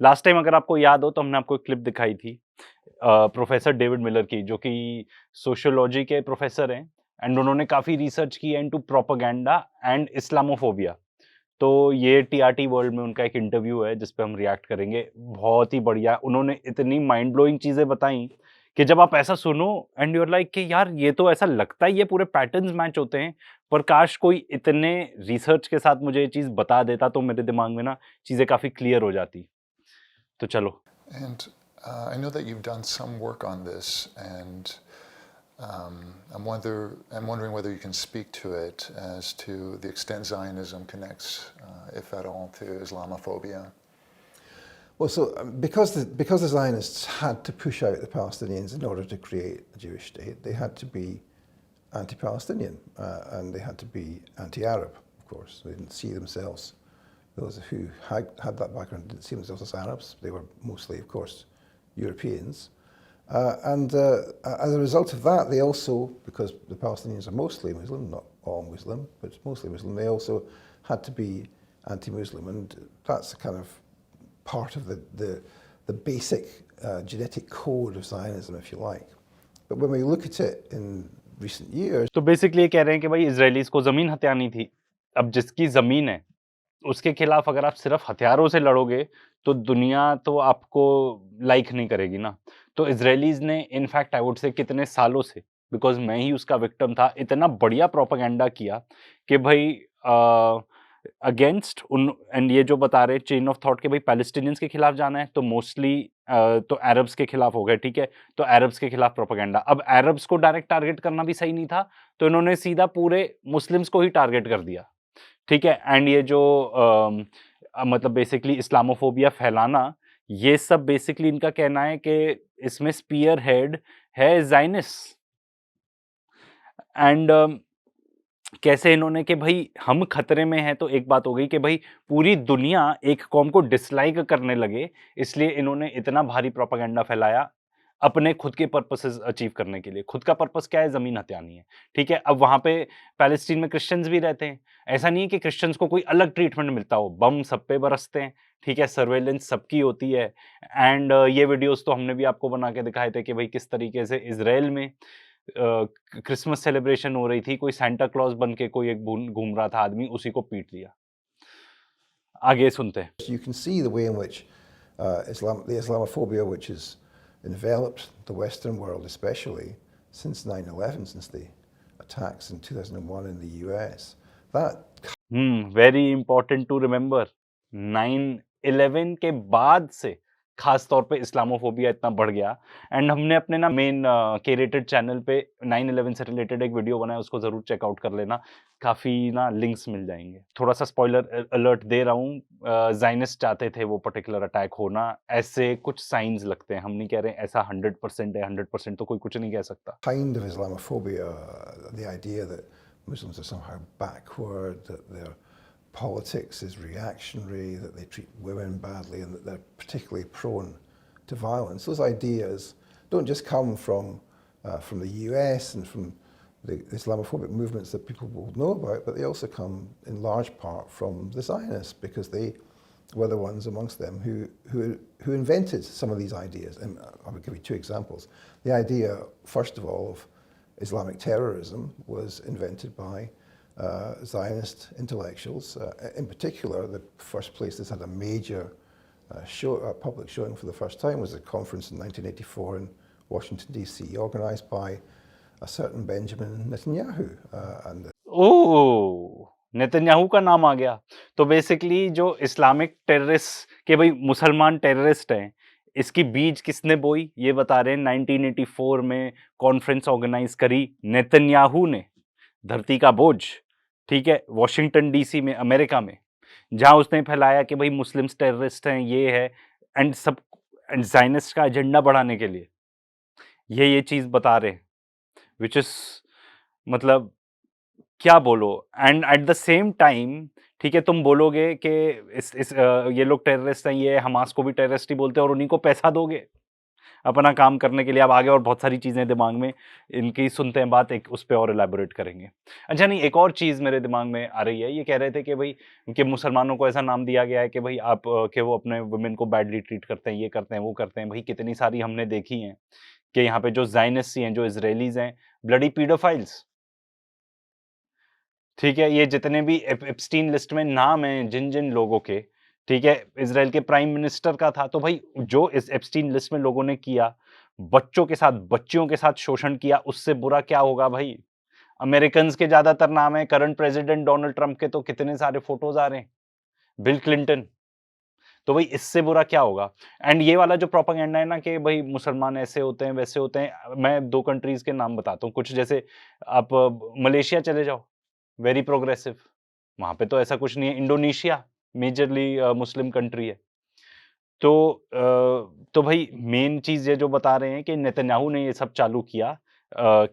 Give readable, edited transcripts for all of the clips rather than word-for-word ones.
Last time अगर आपको याद हो तो हमने आपको एक क्लिप दिखाई थी प्रोफेसर डेविड मिलर की, जो कि सोशियोलॉजी के प्रोफेसर हैं एंड उन्होंने काफ़ी रिसर्च की है इनटू प्रोपेगेंडा एंड इस्लामोफोबिया। तो ये टीआरटी वर्ल्ड में उनका एक इंटरव्यू है जिस पे हम रिएक्ट करेंगे। बहुत ही बढ़िया, उन्होंने इतनी माइंड ब्लोइंग चीज़ें बताई कि जब आप ऐसा सुनो एंड यू आर लाइक कि यार ये तो ऐसा लगता है ये पूरे पैटर्न्स मैच होते हैं, पर काश कोई इतने रिसर्च के साथ मुझे ये चीज़ बता देता तो मेरे दिमाग में ना चीज़ें काफ़ी क्लियर हो जाती। तो चलो। And I know that you've done some work on this, and I'm wondering whether you can speak to it as to the extent Zionism connects, if at all, to Islamophobia. Well, so because the Zionists had to push out the Palestinians in order to create a Jewish state, they had to be anti-Palestinian and they had to be anti-Arab, of course. They didn't see themselves, those who had that background didn't see themselves as Arabs. They were mostly, of course, Europeans. And as a result of that, they also, because the Palestinians are mostly Muslim, not all Muslim, but mostly Muslim, they also had to be anti-Muslim. And that's a kind of part of the basic genetic code of Zionism, if you like. But when we look at it in recent years... तो basically ये कह रहे हैं कि भाई Israelis को जमीन हथियानी थी। अब जिसकी जमीन है उसके खिलाफ अगर आप सिर्फ हथियारों से लड़ोगे तो दुनिया तो आपको लाइक नहीं करेगी ना। तो इजरायलीज ने इनफैक्ट आई वुड से कितने सालों से, बिकॉज मैं ही उसका विक्टिम था, इतना बढ़िया प्रोपेगेंडा किया कि भाई अगेंस्ट उन, एंड ये जो बता रहे चेन ऑफ थॉट कि भाई पैलेस्टीनियंस के खिलाफ जाना है तो मोस्टली तो अरब्स के खिलाफ हो गए, ठीक है। तो अरब्स के खिलाफ प्रोपेगेंडा, अब अरब्स को डायरेक्ट टारगेट करना भी सही नहीं था, तो इन्होंने सीधा पूरे मुस्लिम्स को ही टारगेट कर दिया, ठीक है। एंड ये जो मतलब बेसिकली इस्लामोफोबिया फैलाना, ये सब बेसिकली इनका कहना है कि इसमें स्पीयर हेड है ज़ायनिस्ट। एंड कैसे इन्होंने कि भाई हम खतरे में हैं, तो एक बात हो गई कि भाई पूरी दुनिया एक कौम को डिसलाइक करने लगे, इसलिए इन्होंने इतना भारी प्रोपेगेंडा फैलाया अपने खुद के पर्पसेस अचीव करने के लिए। खुद का पर्पस क्या है? ज़मीन हथियानी है, ठीक है। अब वहाँ पे पैलेस्टीन में क्रिश्चियंस भी रहते हैं, ऐसा नहीं है कि क्रिश्चियंस को कोई अलग ट्रीटमेंट मिलता हो, बम सब पे बरसते हैं, ठीक है, सर्वेलेंस सबकी होती है। एंड ये वीडियोज़ तो हमने भी आपको बना के दिखाए थे कि भाई किस तरीके से इज़राइल में क्रिसमस सेलिब्रेशन हो रही थी, कोई सांता क्लॉज बन के कोई एक घूम रहा था आदमी, उसी को पीट दिया। आगे सुनते हैं। You can see the way in which the Islamophobia which has enveloped the Western world, especially since 9/11, since the attacks in 2001 in the US. That very important to remember, 9/11 के बाद से खास तौर पे इस्लामोफोबिया इतना बढ़ गया। एंड हमने अपने ना मेन क्यूरेटेड चैनल पे 9/11 से रिलेटेड एक वीडियो बनाया, उसको जरूर चेकआउट कर लेना, काफी ना लिंक्स मिल जाएंगे। थोड़ा सा स्पॉइलर अलर्ट दे रहा हूँ, ज़ायनिस्ट चाहते थे वो पर्टिकुलर अटैक होना, ऐसे कुछ साइंस लगते हैं। हम नहीं कह रहे ऐसा 100% है, 100% तो कोई कुछ नहीं कह सकता। kind of Islamophobia, the idea that Muslims are somehow backward, that their politics is reactionary, that they treat women badly, and that they're particularly prone to violence. Those ideas don't just come from the US and from the Islamophobic movements that people will know about, but they also come in large part from the Zionists, because they were the ones amongst them who invented some of these ideas. And I will give you two examples. The idea, first of all, of Islamic terrorism was invented by Zionist intellectuals. In particular, the first place this had a major public showing for the first time was a conference in 1984 in Washington, D.C., organized by a certain Benjamin Netanyahu. Netanyahu का नाम आ गया। तो basically जो Islamic terrorist के भाई मुसलमान terrorist हैं, इसकी बीज किसने बोई? ये बता रहे हैं 1984 में कॉन्फ्रेंस ऑर्गेनाइज करी नेतन्याहू ने, धरती का बोझ, ठीक है, वॉशिंगटन डीसी में, अमेरिका में, जहां उसने फैलाया कि भाई मुस्लिम्स टेररिस्ट हैं, ये है, एंड सब ज़ायनिस्ट का एजेंडा बढ़ाने के लिए ये चीज बता रहे हैं, विच इज मतलब क्या बोलो। And at the same time, ठीक है, तुम बोलोगे कि ये लोग टेररिस्ट हैं, ये हमास को भी टेररिस्ट ही बोलते हैं, और उन्हीं को पैसा दोगे। अपना काम करने के लिए अब आगे और बहुत सारी चीज़ें दिमाग में इनकी सुनते हैं बात, एक उस पे और एलैबोरेट करेंगे। अच्छा नहीं, एक और चीज़ मेरे दिमाग में आ रही है, ये कह रहे थे कि भाई कि मुसलमानों को ऐसा नाम दिया गया है कि भाई आप कि वो अपने वुमेन को बैडली ट्रीट करते हैं, ये करते हैं, वो करते हैं। भाई कितनी सारी हमने देखी हैं कि यहाँ पे जो ज़ायनिस्ट्स हैं, जो इज़राइलीज़ हैं, ब्लडी पीडोफाइल्स, ठीक है? ये जितने भी एप्स्टीन लिस्ट में नाम हैं जिन-जिन लोगों के, ठीक है? इज़राइल के प्राइम मिनिस्टर का था, तो भाई जो इस एप्स्टीन लिस्ट में लोगों ने किया, बच्चों के साथ, बच्चियों के साथ शोषण किया, उससे बुरा क्या होगा भाई? अमेरिकन्स के ज़्यादातर नाम हैं, करंट प्रेसिडेंट डोनाल्ड ट्रंप के तो कितने सारे फोटोज़ आ रहे हैं, बिल क्लिंटन। तो भाई इससे बुरा क्या होगा? एंड ये वाला जो प्रोपेगेंडा है ना कि भाई मुसलमान ऐसे होते हैं, वैसे होते हैं, मैं 2 कंट्रीज़ के नाम बताता हूँ, कुछ जैसे आप मलेशिया चले जाओ, वेरी प्रोग्रेसिव, वहाँ पे तो ऐसा कुछ नहीं है। इंडोनेशिया मेजरली मुस्लिम कंट्री है। तो भाई मेन चीज़ ये जो बता रहे हैं कि नेतन्याहू ने ये सब चालू किया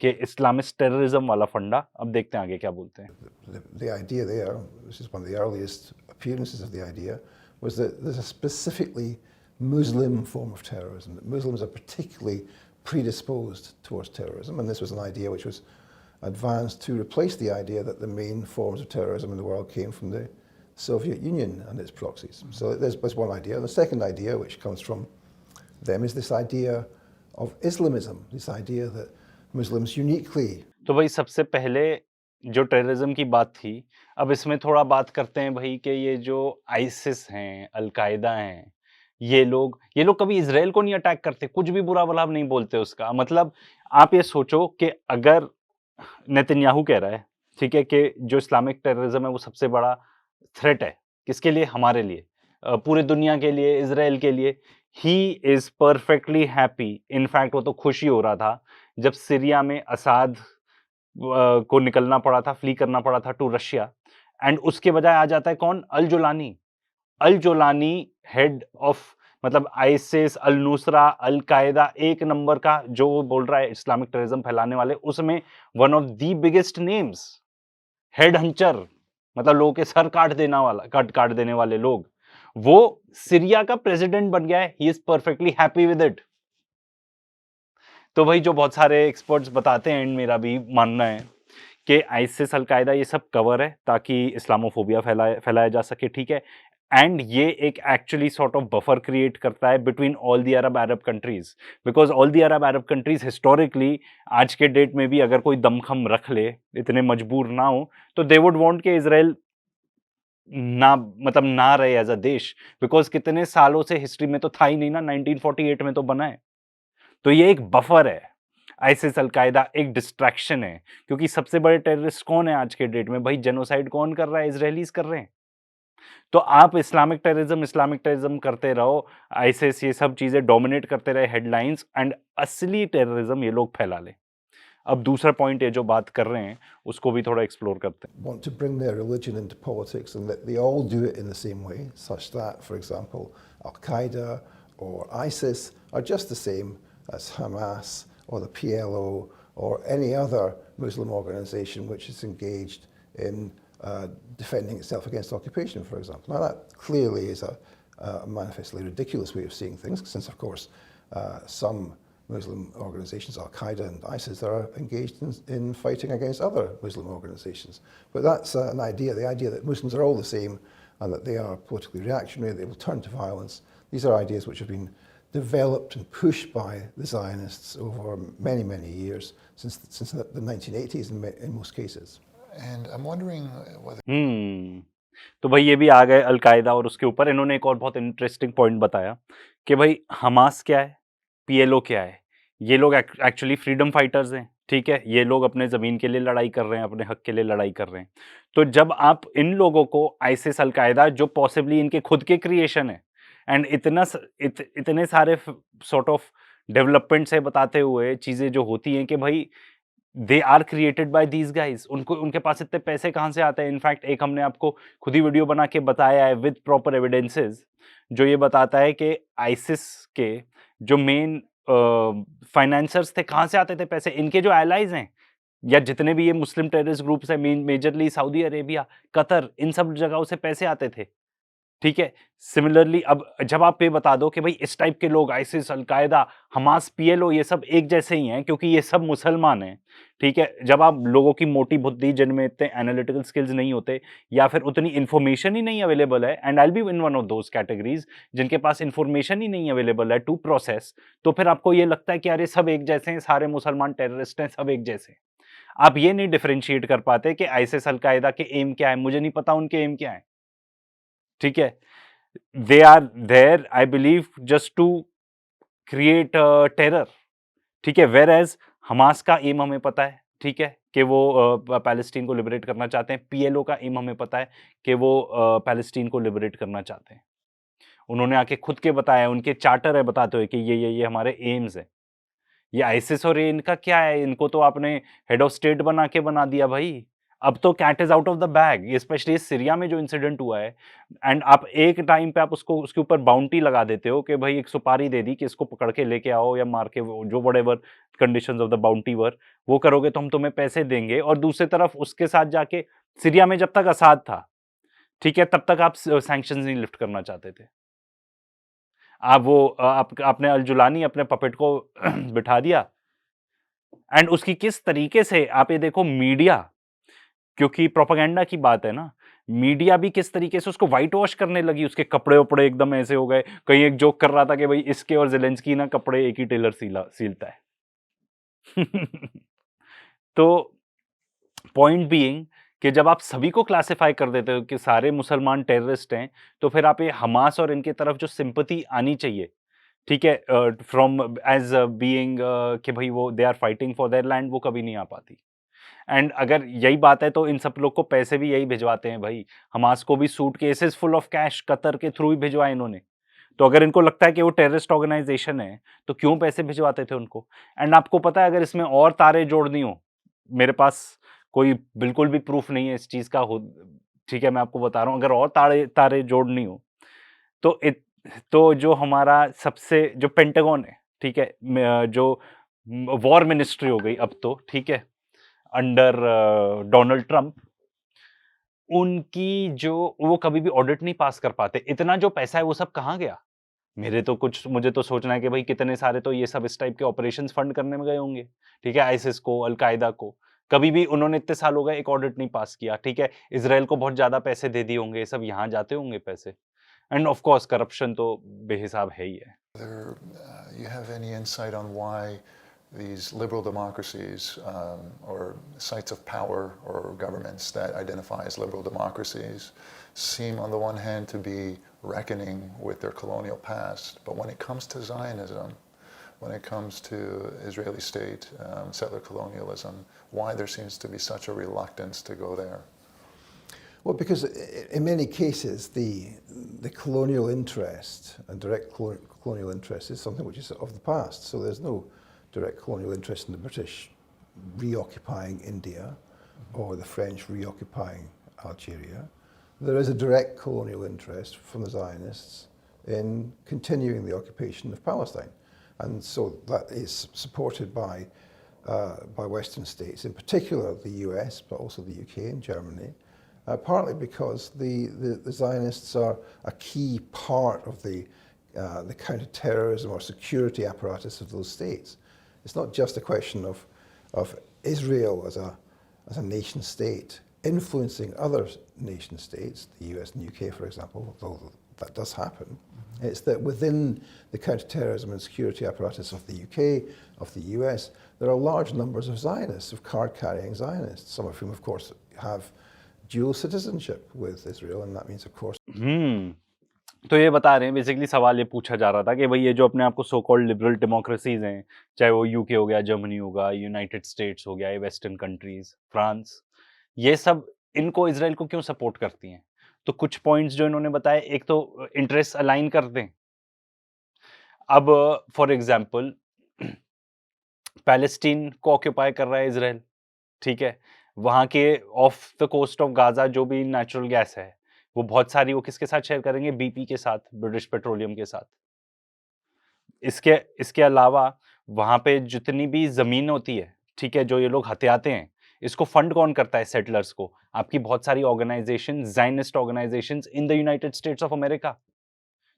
कि इस्लामिस्ट टेररिज्म वाला फंडा। अब देखते हैं आगे क्या बोलते हैं। The idea there, this is one of the earliest appearances of the idea, was that there's a specifically Muslim form of terrorism, that Muslims are particularly predisposed towards terrorism, and this was an idea which was advanced to replace the idea that the main forms of terrorism in the world came from the Soviet Union and its proxies. So there's one idea. And the second idea, which comes from them, is this idea of Islamism, this idea that Muslims uniquely. तो भाई सबसे पहले जो terrorism की बात थी, अब इसमें थोड़ा बात करते हैं भाई कि ये जो आईसिस हैं, अल-कायदा हैं, ये लोग कभी इज़राइल को नहीं अटैक करते, कुछ भी बुरा-भला नहीं बोलते उसका। मतलब आप ये सोचो कि अगर नेतन्याहू कह रहा है, ठीक है, कि जो इस्लामिक टेररिज्म है वो सबसे बड़ा थ्रेट है, किसके लिए? हमारे लिए, पूरी दुनिया के लिए, इज़राइल के लिए। He is perfectly happy, in fact वो तो खुश ही हो रहा था जब सीरिया में असाद को निकलना पड़ा था, फ्ली करना पड़ा था टू रशिया, एंड उसके बजाय आ जाता है कौन? अल-जुलानी। अल-जुलानी हेड ऑफ, मतलब आइसिस, अल-नुसरा, अल-कायदा, एक नंबर का जो वो बोल रहा है इस्लामिक टेररिज्म फैलाने वाले, उसमें one of the biggest names, head Hunter, मतलब लोगों के सर काट देने वाले लोग, वो सीरिया का प्रेसिडेंट बन गया है। He is perfectly happy with it. तो भाई जो बहुत सारे एक्सपर्ट्स बताते हैं, मेरा भी मानना है कि आइसिस, अल-कायदा ये सब कवर है ताकि इस्लामोफोबिया फैलाया जा सके, ठीक है? एंड ये एक actually sort of buffer create करता है between all the Arab countries, because all the Arab countries historically, आज के डेट में भी अगर कोई दमखम रख ले, इतने मजबूर ना हो, तो दे वुड वांट कि इजराइल ना, मतलब ना रहे एज अ देश, बिकॉज कितने सालों से हिस्ट्री में तो था ही नहीं ना, 1948 में तो बना है। तो ये एक बफर है, आइसिस, अल-कायदा एक डिस्ट्रैक्शन है, क्योंकि सबसे बड़े टेररिस्ट कौन है आज के डेट में? भाई जेनोसाइड कौन कर रहा है? इजरायलीज कर रहे हैं। तो आप इस्लामिक टेररिज्म करते रहो, आइसिस ये सब चीजें डोमिनेट करते रहे हेडलाइंस, एंड असली टेररिज्म ये लोग फैला ले। अब दूसरा पॉइंट ये जो बात कर रहे हैं उसको भी थोड़ा एक्सप्लोर करते हैं। Want to bring their religion into politics and that they all do it in the same way, such that, for example, Al-Qaeda or ISIS are just the same as Hamas or the PLO or any other Muslim organization which is engaged in defending itself against occupation, for example. Now that clearly is a manifestly ridiculous way of seeing things, since of course some Muslim organizations, Al-Qaeda and ISIS, are engaged in fighting against other Muslim organizations. But that's an idea, the idea that Muslims are all the same and that they are politically reactionary, they will turn to violence. These are ideas which have been developed and pushed by the Zionists over many, many years, since the 1980s in most cases. And I'm wondering whether तो भाई ये भी आ गए al Qaeda, और उसके ऊपर इन्होंने एक और बहुत इंटरेस्टिंग पॉइंट बताया कि भाई हमास क्या है, पीएलओ क्या है। ये लोग एक्चुअली फ्रीडम फाइटर्स हैं, ठीक है? ये लोग अपने ज़मीन के लिए लड़ाई कर रहे हैं, अपने हक के लिए लड़ाई कर रहे हैं। तो जब आप इन लोगों को आइसिस, अल-कायदा, जो पॉसिबली इनके खुद के क्रिएशन है, एंड इतने सारे सॉर्ट ऑफ डेवलपमेंट से बताते हुए चीज़ें जो होती हैं कि भाई they are created by these guys, उनके पास इतने पैसे कहाँ से आते हैं? इनफैक्ट एक हमने आपको खुद ही वीडियो बना के बताया है विद प्रॉपर एविडेंसेस, जो ये बताता है कि आइसिस के जो मेन फाइनेंसर्स थे, कहाँ से आते थे पैसे? इनके जो एलाइज हैं, या जितने भी ये मुस्लिम टेररिस्ट ग्रुप्स हैं, मेजरली सऊदी अरेबिया, कतर, इन सब जगहों से पैसे आते थे। ठीक है। सिमिलरली अब जब आप ये बता दो कि भाई इस टाइप के लोग आईसिस, अलकायदा, हमास, पीएलओ ये सब एक जैसे ही हैं क्योंकि ये सब मुसलमान हैं, ठीक है। जब आप लोगों की मोटी बुद्धि जिनमें इतने एनालिटिकल स्किल्स नहीं होते या फिर उतनी इन्फॉर्मेशन ही नहीं अवेलेबल है, and I will be in one of those categories जिनके पास इन्फॉर्मेशन ही नहीं अवेलेबल है टू प्रोसेस, तो फिर आपको ये लगता है कि अरे सब एक जैसे हैं, सारे मुसलमान टेररिस्ट हैं, सब एक जैसे हैं। आप ये नहीं डिफरेंशिएट कर पाते कि आईसिस, अलकायदा के एम क्या है, मुझे नहीं पता उनके एम क्या है, ठीक है। they are there I believe just to create terror, ठीक है। वेर एज हमास का एम हमें पता है, ठीक है, कि वो पैलेस्टीन को लिबरेट करना चाहते हैं। पीएलओ का एम हमें पता है कि वो पैलेस्टीन को लिबरेट करना चाहते हैं। उन्होंने आके खुद के बताया, उनके चार्टर है बताते हुए कि ये हमारे एम्स है। ये आईसिस और ये इनका क्या है, इनको तो आपने हेड ऑफ स्टेट बना के बना दिया भाई। अब तो cat is out of the bag, specially Syria में जो इंसिडेंट हुआ है, एंड आप एक टाइम पे आप उसको उसके ऊपर बाउंटी लगा देते हो कि भाई एक सुपारी दे दी कि इसको पकड़ के लेके आओ या मार के, जो whatever conditions of the bounty were, वो करोगे तो हम तुम्हें पैसे देंगे। और दूसरी तरफ उसके साथ जाके सीरिया में जब तक असाद था, ठीक है, तब तक आप सैंक्शंस नहीं लिफ्ट करना चाहते थे। आप वो आपने अल जुलानी अपने पपेट को बिठा दिया, एंड उसकी किस तरीके से आप ये देखो मीडिया, क्योंकि प्रोपेगेंडा की बात है ना, मीडिया भी किस तरीके से उसको व्हाइट वॉश करने लगी, उसके कपड़े वपड़े एकदम ऐसे हो गए। कहीं एक जोक कर रहा था कि भाई इसके और ज़ेलेंस्की ना कपड़े एक ही टेलर सीलता है। तो पॉइंट बीइंग कि जब आप सभी को क्लासिफाई कर देते हो कि सारे मुसलमान टेररिस्ट हैं, तो फिर आप ये हमास और इनकी तरफ जो सिंपैथी आनी चाहिए, ठीक है, फ्रॉम एज बीइंग कि भाई वो they are fighting for their land, वो कभी नहीं आ पाती। एंड अगर यही बात है तो इन सब लोग को पैसे भी यही भिजवाते हैं भाई। हमास को भी suitcases full of cash Qatar के थ्रू ही भिजवाए इन्होंने। तो अगर इनको लगता है कि वो टेररिस्ट ऑर्गेनाइजेशन है, तो क्यों पैसे भिजवाते थे उनको? एंड आपको पता है, अगर इसमें और तारे जोड़नी हो, मेरे पास कोई बिल्कुल भी प्रूफ नहीं है इस चीज का, हो ठीक है, मैं आपको बता रहा हूँ, अगर और तारे तारे जोड़नी हो तो तो जो हमारा सबसे जो पेंटागन है, ठीक है, जो वॉर मिनिस्ट्री हो गई अब तो, ठीक है, अंडर डोनाल्ड ट्रंप, उनकी जो वो कभी भी ऑडिट नहीं पास कर पाते। इतना जो पैसा है वो सब कहाँ गया? मुझे तो सोचना है कि भाई कितने सारे तो ये सब इस टाइप के ऑपरेशंस फंड करने में गए होंगे, ठीक है, आईसिस को, अल-कायदा को। कभी भी उन्होंने इतने साल हो गए एक ऑडिट नहीं पास किया, ठीक है। इज़राइल को बहुत ज़्यादा पैसे दे दिए होंगे, ये सब यहाँ जाते होंगे पैसे। एंड ऑफ कोर्स करप्शन तो बेहिसाब है ही है। You have any insight on why these liberal democracies or sites of power or governments that identify as liberal democracies seem on the one hand to be reckoning with their colonial past, but when it comes to Zionism, when it comes to Israeli state, settler colonialism, why there seems to be such a reluctance to go there? Well, because in many cases, the colonial interest and direct colonial interest is something which is of the past. So there's no direct colonial interest in the British reoccupying India or the French reoccupying Algeria. There is a direct colonial interest from the Zionists in continuing the occupation of Palestine. And so that is supported by Western states, in particular the US, but also the UK and Germany. Partly because the Zionists are a key part of the counter-terrorism or security apparatus of those states. It's not just a question of Israel as a nation state influencing other nation states, the US and UK, for example, although that does happen. It's that within the counter-terrorism and security apparatus of the UK, of the US, there are large numbers of Zionists, of card-carrying Zionists, some of whom, of course, have dual citizenship with Israel, and that means, of course. तो ये बता रहे हैं, basically सवाल ये पूछा जा रहा था कि भाई ये जो अपने आप को सो कॉल्ड लिबरल डेमोक्रेसीज हैं, चाहे वो यूके हो गया, जर्मनी होगा, यूनाइटेड स्टेट्स हो गया, ये वेस्टर्न कंट्रीज, फ्रांस, ये सब इनको इजराइल को क्यों सपोर्ट करती हैं? तो कुछ पॉइंट्स जो इन्होंने बताए, एक तो इंटरेस्ट अलाइन कर दें। अब फॉर एग्जांपल पैलेस्टीन को ऑक्यूपाई कर रहा है इजराइल, ठीक है, वहां के off the coast of Gaza जो भी नेचुरल गैस है, वो बहुत सारी वो किसके साथ शेयर करेंगे? बीपी के साथ, ब्रिटिश पेट्रोलियम के साथ। इसके अलावा वहां पे जितनी भी जमीन होती है, ठीक है, जो ये लोग हथियाते हैं, इसको फंड कौन करता है सेटलर्स को? आपकी बहुत सारी organisation, Zionist organisations in the United States of America.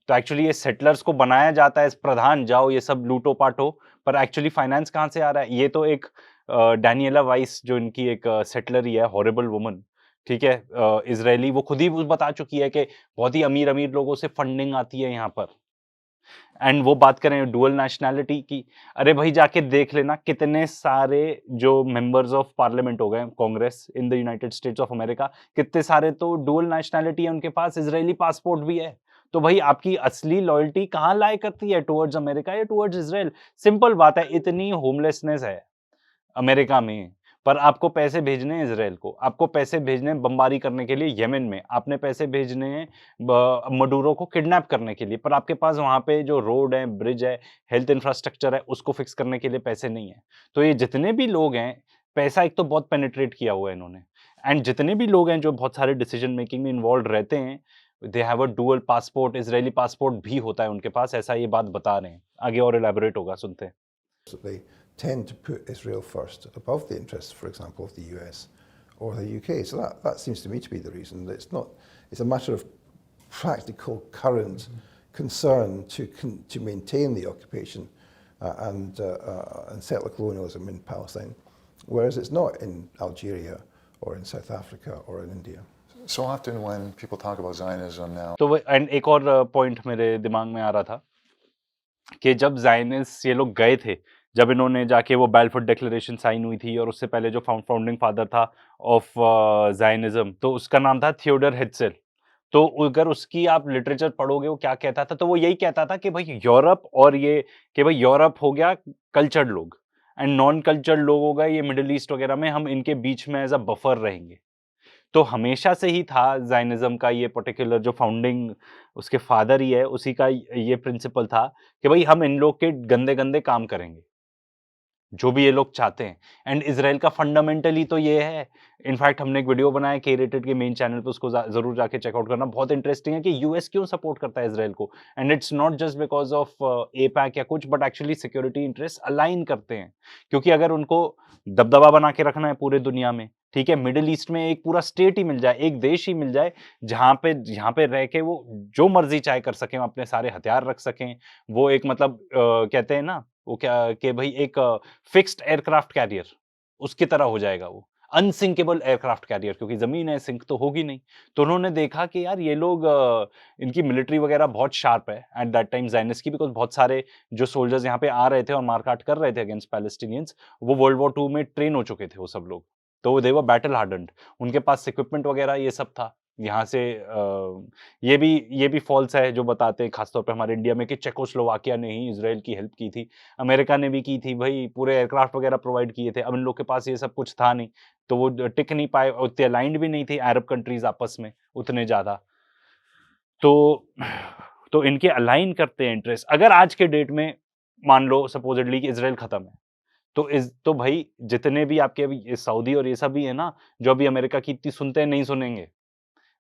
तो एक्चुअली ये सेटलर्स को बनाया जाता है एज़ प्रधान, जाओ ये सब लूटो-पाटो, पर एक्चुअली फाइनेंस कहाँ से आ रहा है? ये तो एक डैनिएला वाइस जो इनकी एक सेटलर ही है, हॉरिबल वुमन, ठीक है? इज़राइली, वो खुद ही वो बता चुकी है कि बहुत ही अमीर-अमीर लोगों से फंडिंग आती है यहाँ पर। एंड वो बात करें डुअल नेशनैलिटी की, अरे भाई जाके देख लेना कितने सारे जो मेंबर्स ऑफ पार्लियामेंट हो गए कांग्रेस इन the United States of America, कितने सारे तो डुअल नेशनैलिटी है उनके पास, इजरायली पासपोर्ट भी है। तो भाई आपकी असली लॉयल्टी कहाँ लाई करती है, टुवर्ड्स अमेरिका या टुवर्ड्स इजराइल? सिंपल बात है, इतनी होमलेसनेस है अमेरिका में, पर आपको पैसे भेजने हैं इज़राइल को, आपको पैसे भेजने हैं बमबारी करने के लिए यमन में, आपने पैसे भेजने हैं मडूरो को किडनैप करने के लिए, पर आपके पास वहाँ पे जो रोड है, ब्रिज है, हेल्थ इंफ्रास्ट्रक्चर है, उसको फिक्स करने के लिए पैसे नहीं है। तो ये जितने भी लोग हैं, पैसा एक तो बहुत पेनिट्रेट किया हुआ है इन्होंने, एंड जितने भी लोग हैं जो बहुत सारे डिसीजन मेकिंग में इन्वॉल्व रहते हैं, they have a dual passport, Israeli passport भी होता है उनके पास, ऐसा ये बात बता रहे हैं। आगे और इलैबोरेट होगा, सुनते हैं। that they tend to put Israel first above the interests, for example, of the US or the UK. So that seems to me to be the reason. It's a matter of practical current concern to maintain the occupation and settler colonialism in Palestine, whereas it's not in Algeria or in South Africa or in India. So often when people talk about Zionism now, तो and एक और point मेरे दिमाग में आ रहा था कि जब ज़ायनिस्ट ये लोग गए थे, जब इन्होंने जाके वो बैलफुट डिक्लेरेशन साइन हुई थी, और उससे पहले जो फाउंडिंग फादर था ऑफ ज़ायनिज़्म, तो उसका नाम था थियोडर हेर्ज़ल। तो अगर उसकी आप लिटरेचर पढ़ोगे, वो क्या कहता था, तो वो यही कहता था कि भाई यूरोप, और ये कि भाई यूरोप हो गया कल्चर्ड लोग, एंड नॉन कल्चर्ड लोग हो गए ये मिडल ईस्ट वगैरह में, हम इनके बीच में एज़ अ बफर रहेंगे। तो हमेशा से ही था ज़ायनिज़्म का ये पर्टिकुलर जो फाउंडिंग उसके फादर ही है, उसी का ये प्रिंसिपल था कि भई हम इन लोग के गंदे-गंदे काम करेंगे, जो भी ये लोग चाहते हैं। एंड इज़राइल का फंडामेंटली तो ये है, इनफैक्ट हमने एक वीडियो बनाया के रेटेड के मेन चैनल पे, उसको ज़रूर जाके चेकआउट करना, बहुत इंटरेस्टिंग है कि यूएस क्यों सपोर्ट करता है इज़राइल को, and it's not just because of APAC या कुछ, but actually security interest align करते हैं। क्योंकि अगर उनको दबदबा बना के रखना है पूरे दुनिया में, ठीक है, मिडल ईस्ट में एक पूरा स्टेट ही मिल जाए, एक देश ही मिल जाए, जहाँ पे रह के वो जो मर्ज़ी चाहे कर सकें, अपने सारे हथियार रख सकें, वो एक मतलब कहते हैं ना, वो क्या कि भई एक फिक्स्ड एयरक्राफ्ट कैरियर, उसकी तरह हो जाएगा वो। अनसिंकेबल एयरक्राफ्ट कैरियर, क्योंकि ज़मीन है, सिंक तो होगी नहीं। तो उन्होंने देखा कि यार ये लोग इनकी मिलिट्री वगैरह बहुत शार्प है एट दैट टाइम ज़ायनिस्ट की, बिकॉज़ बहुत सारे जो सोल्जर्स यहाँ पे आ रहे थे और मार-काट कर रहे थे अगेंस्ट पैलेस्टीनियंस, वो वर्ल्ड वॉर 2 में ट्रेन हो चुके थे वो सब लोग। तो दे वर बैटल हार्डन्ड, उनके पास इक्विपमेंट वगैरह ये सब था। यहाँ से ये भी फ़ॉल्स है जो बताते हैं ख़ास तौर पे हमारे इंडिया में कि चेकोस्लोवाकिया ने ही इज़राइल की हेल्प की थी। अमेरिका ने भी की थी भई, पूरे एयरक्राफ्ट वगैरह प्रोवाइड किए थे। अब इन लोग के पास ये सब कुछ था नहीं, तो वो टिक नहीं पाए, उतने अलाइन्ड भी नहीं थे अरब कंट्रीज़ आपस में उतने ज़्यादा। तो इनके अलाइन करते हैं इंटरेस्ट। अगर आज के डेट में मान लो सपोज़िडली कि इज़राइल खत्म है, तो भाई जितने भी आपके अभी ये सऊदी और ये सब भी है ना, जो अभी अमेरिका की इतनी सुनते हैं, नहीं सुनेंगे।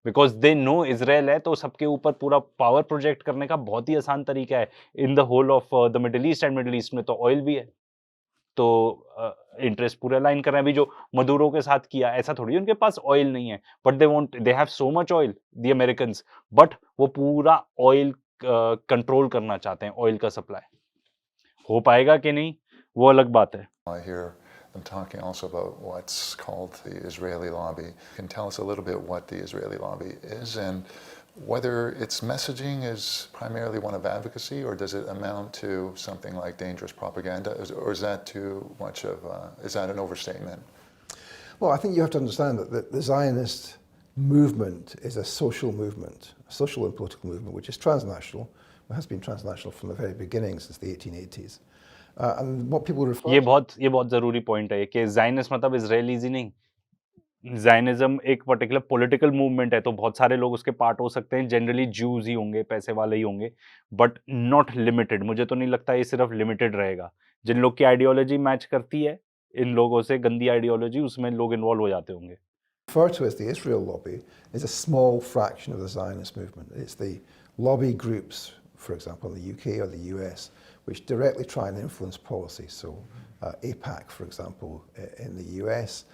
बिकॉज़ दे नो इज़राइल है, तो सबके ऊपर पूरा पावर प्रोजेक्ट करने का बहुत ही आसान तरीका है। In the whole of the Middle East, and Middle East में तो ऑयल भी है। तो इंटरेस्ट पूरे अलाइन कर रहे हैं। अभी जो मदुरो के साथ किया, ऐसा थोड़ी है उनके पास ऑयल नहीं है, but they have so much oil, the Americans, but वो पूरा ऑयल कंट्रोल करना चाहते हैं, ऑयल का सप्लाई। हो पाएगा कि नहीं, वो अलग बात है। I hear them talking also about what's called the Israeli lobby. Can you tell us a little bit what the Israeli lobby is and whether its messaging is primarily one of advocacy, or does it amount to something like dangerous propaganda, or is that too much of is that an overstatement? Well, I think you have to understand that the Zionist movement is a social movement, a social and political movement, which is transnational. It has been transnational from the very beginning since the 1880s. And what people refer ये बहुत ज़रूरी point है कि Zionist मतलब इज़राइलीज़ ही नहीं। ज़ायनिज़्म एक particular political movement है, तो बहुत सारे लोग उसके पार्ट हो सकते हैं, जनरली ज्यूज़ ही होंगे, पैसे वाले ही होंगे, बट नॉट लिमिटेड। मुझे तो नहीं लगता ये सिर्फ लिमिटेड रहेगा। जिन लोग की आइडियोलॉजी मैच करती है इन लोगों से, गंदी आइडियोलॉजी, उसमें लोग इन्वॉल्व हो जाते होंगे। referred to as the Israel lobby is a small fraction of the Zionist movement. It's the lobby groups, for example, in the UK or the US, which directly try and influence policy. So APAC, for example, in the US,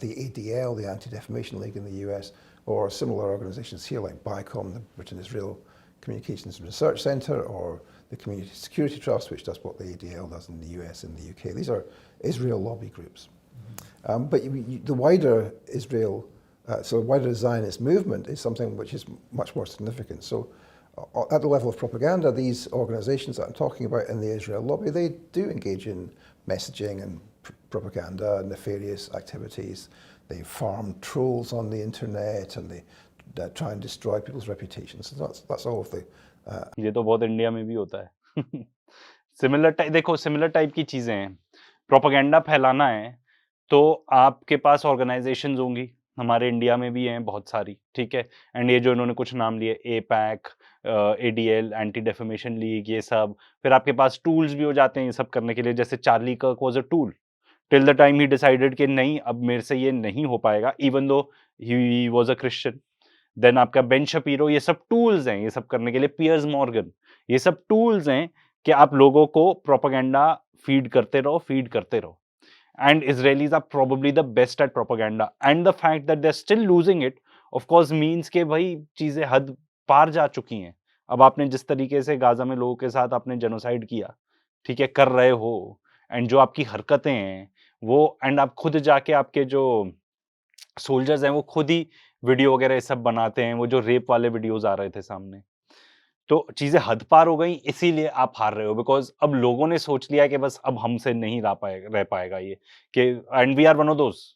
the ADL, the Anti-Defamation League in the US, or similar organizations here like BICOM, the Britain-Israel Communications and Research Centre, or the Community Security Trust, which does what the ADL does in the US and the UK. These are Israel lobby groups. But the wider Israel, so wider Zionist movement is something which is much more significant. So at the level of propaganda, these organizations that I'm talking about in the Israel lobby, they do engage in messaging and propaganda and nefarious activities. They farm trolls on the internet and they try and destroy people's reputations. So that's all of the... ये तो बहुत India में भी होता है similar type की चीजें हैं प्रोपेगेंडा फैलाना है तो आपके पास ऑर्गेनाइजेशंस होंगी हमारे इंडिया में भी हैं बहुत सारी ठीक है एंड ये जो इन्होंने कुछ नाम लिए APAC ADL anti defamation league ये सब फिर आपके पास टूल्स भी हो जाते हैं ये सब करने के लिए जैसे चार्ली कर्क was a tool till the time he decided कि नहीं अब मेरे से ये नहीं हो पाएगा even though he was a Christian then आपका बेन शपीरो ये सब टूल्स हैं ये सब करने के लिए पियर्स मॉर्गन ये सब टूल्स हैं कि आप लोगों को प्रोपेगेंडा फीड करते रहो and Israelis are probably the best at propaganda and the fact that they're still losing it of course means कि भाई चीजें हद पार जा चुकी हैं अब आपने जिस तरीके से गाजा में लोगों के साथ आपने जेनोसाइड किया ठीक है कर रहे हो एंड जो आपकी हरकतें हैं वो एंड आप खुद जाके आपके जो सोल्जर्स हैं वो खुद ही वीडियो वगैरह ये सब बनाते हैं वो जो रेप वाले वीडियोस आ रहे थे सामने तो चीजें हद पार हो गई इसीलिए आप हार रहे हो बिकॉज अब लोगों ने सोच लिया कि बस अब हमसे नहीं रह पाएगा ये कि and we are one of those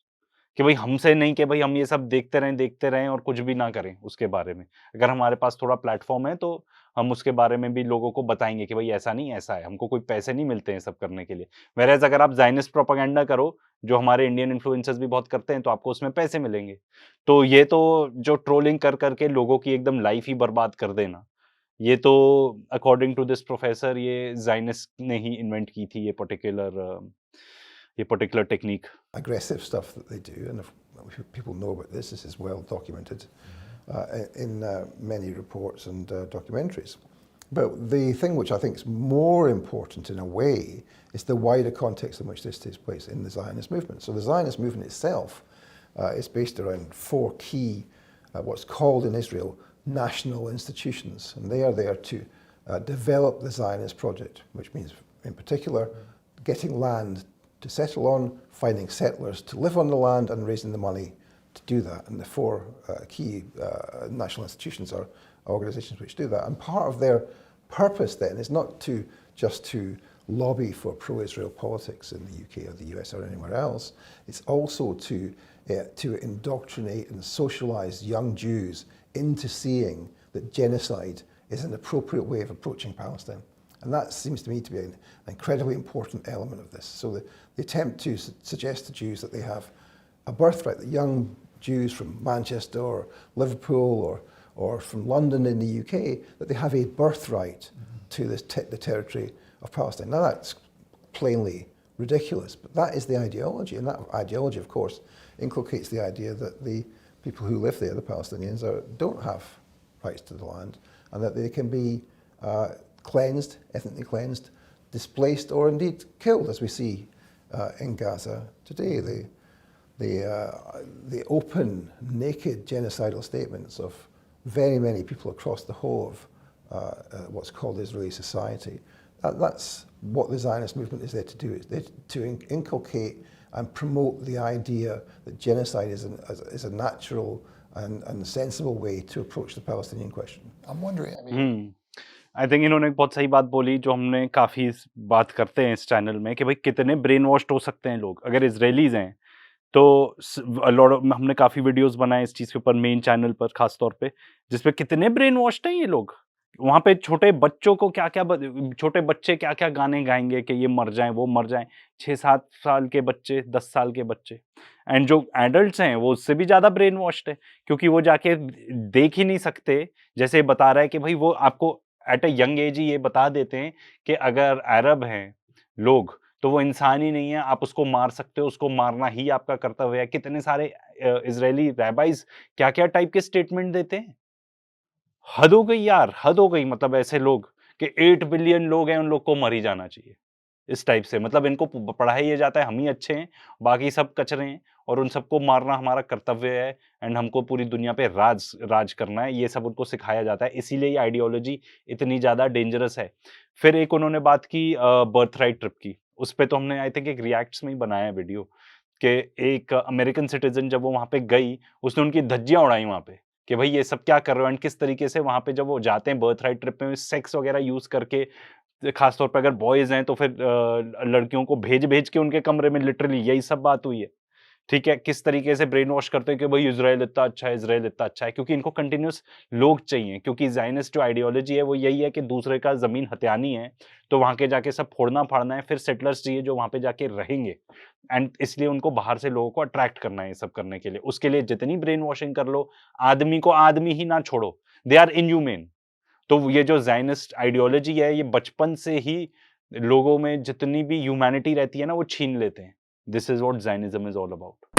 कि भाई हमसे नहीं कि भाई हम ये सब देखते रहें और कुछ भी ना करें उसके बारे में अगर हमारे पास थोड़ा प्लेटफॉर्म है तो हम उसके बारे में भी लोगों को बताएंगे कि भाई ऐसा नहीं ऐसा है हमको कोई पैसे नहीं मिलते हैं सब करने के लिए whereas अगर आप ज़ायनिस्ट प्रोपेगेंडा करो जो हमारे इंडियन इन्फ्लुएंसर्स भी बहुत करते हैं तो आपको उसमें पैसे मिलेंगे तो ये तो जो ट्रोलिंग कर करके लोगों की एकदम लाइफ ही बर्बाद कर देना ये तो अकॉर्डिंग टू दिस प्रोफेसर ये ज़ायनिस्ट ने ही इन्वेंट की थी ये particular technique. Aggressive stuff that they do, and if people know about this, this is well documented in many reports and documentaries. But the thing which I think is more important in a way is the wider context in which this takes place in the Zionist movement. So the Zionist movement itself is based around four key, what's called in Israel, national institutions, and they are there to develop the Zionist project, which means in particular getting land to settle on, finding settlers to live on the land and raising the money to do that. And the four key national institutions are organizations which do that. And part of their purpose then is not just to lobby for pro-Israel politics in the UK or the US or anywhere else, it's also to indoctrinate and socialize young Jews into seeing that genocide is an appropriate way of approaching Palestine. And that seems to me to be an incredibly important element of this. So the attempt to suggest to Jews that they have a birthright, that young Jews from Manchester or Liverpool or from London in the UK, that they have a birthright to the territory of Palestine. Now that's plainly ridiculous, but that is the ideology, and that ideology, of course, inculcates the idea that the people who live there, the Palestinians, don't have rights to the land, and that they can be cleansed, ethnically cleansed, displaced, or indeed killed, as we see in Gaza today. The open, naked, genocidal statements of very many people across the whole of what's called Israeli society. That's what the Zionist movement is there to do. It's there to inculcate and promote the idea that genocide is a natural and sensible way to approach the Palestinian question. I'm wondering, I mean... I think इन्होंने एक बहुत सही बात बोली जो हमने काफ़ी बात करते हैं इस चैनल में कि भाई कितने ब्रेन वॉश्ड हो सकते हैं लोग अगर इजरायलीज हैं तो हमने काफ़ी वीडियोस बनाए इस चीज़ के ऊपर मेन चैनल पर खास तौर पे जिसपे कितने ब्रेन वॉश्ड हैं ये लोग वहाँ पे छोटे बच्चों को छोटे बच्चे क्या क्या गाने गाएंगे कि ये मर जाएं वो मर जाएं 6-7 साल के बच्चे 10 साल के बच्चे एंड जो एडल्ट्स हैं वो उससे भी ज़्यादा ब्रेन वॉश्ड है क्योंकि वो जाके देख ही नहीं सकते जैसे बता रहा है कि भाई वो आपको एट अ यंग एज ही ये बता देते हैं कि अगर अरब हैं लोग तो वो इंसान ही नहीं है आप उसको मार सकते हो उसको मारना ही आपका कर्तव्य है कितने सारे इजरायली रैबाइज क्या क्या टाइप के स्टेटमेंट देते हैं हद हो गई यार हद हो गई मतलब ऐसे लोग कि 8 बिलियन लोग हैं, उन लोग को मर ही जाना चाहिए। इस टाइप से मतलब इनको पढ़ाया ये जाता है हम ही अच्छे हैं, बाकी सब कचरे हैं और उन सबको मारना हमारा कर्तव्य है एंड हमको पूरी दुनिया पे राज करना है, ये सब उनको सिखाया जाता है। इसीलिए ये आइडियोलॉजी इतनी ज़्यादा डेंजरस है। फिर एक उन्होंने बात की बर्थराइट ट्रिप की, उस पे तो हमने आई थिंक एक रिएक्ट्स में ही बनाया है वीडियो कि एक अमेरिकन सिटीज़न जब वो वहाँ पे गई, उसने उनकी धज्जियाँ उड़ाई वहाँ पे, कि भई ये सब क्या कर रहे हो एंड किस तरीके से वहाँ पे जब वो जाते हैं बर्थराइट ट्रिप में सेक्स वगैरह यूज़ करके खास तौर पे अगर बॉयज़ हैं तो फिर लड़कियों को भेज-भेज के उनके कमरे में लिटरली यही सब बात हुई है। ठीक है? किस तरीके से ब्रेन वॉश करते हैं कि भई इज़राइल इतना अच्छा है, इज़राइल इतना अच्छा है क्योंकि इनको कंटीन्यूअस लोग चाहिए क्योंकि ज़ायनिस्ट जो आइडियोलॉजी है वो यही है कि दूसरे का ज़मीन हथियानी है, तो वहाँ के जाके सब फोड़ना-फाड़ना है, फिर सेटलर्स चाहिए जो वहाँ पे जाके रहेंगे एंड इसलिए उनको बाहर से लोगों को अट्रैक्ट करना है ये सब करने के लिए। उसके लिए जितनी ब्रेन वॉशिंग कर लो, आदमी को आदमी ही ना छोड़ो, दे आर इनह्यूमेन। तो ये जो ज़ायनिस्ट आइडियोलॉजी है, ये बचपन से ही लोगों में जितनी भी ह्यूमैनिटी रहती है ना, वो छीन लेते हैं। This is what Zionism is all about.